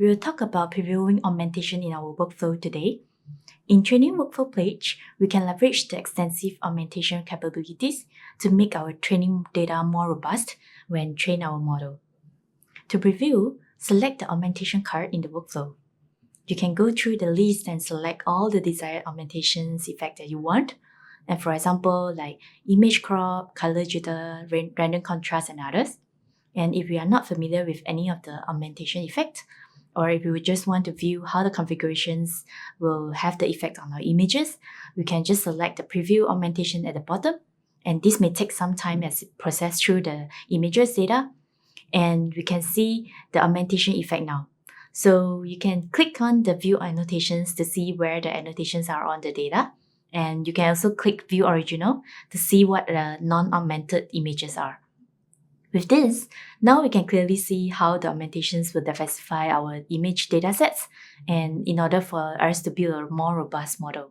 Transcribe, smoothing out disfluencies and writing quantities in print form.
We will talk about previewing augmentation in our workflow today. In training workflow page, we can leverage the extensive augmentation capabilities to make our training data more robust when train our model. To preview, select the augmentation card in the workflow. You can go through the list and select all the desired augmentations effect that you want. And for example, like image crop, color jitter, random contrast, and others. And if we are not familiar with any of the augmentation effect, or if we would just want to view how the configurations will have the effect on our images, we can just select the preview augmentation at the bottom. And this may take some time as it processes through the images data. And we can see the augmentation effect now. So you can click on the view annotations to see where the annotations are on the data. And you can also click view original to see what the non-augmented images are. With this, now we can clearly see how the augmentations will diversify our image datasets and in order for us to build a more robust model.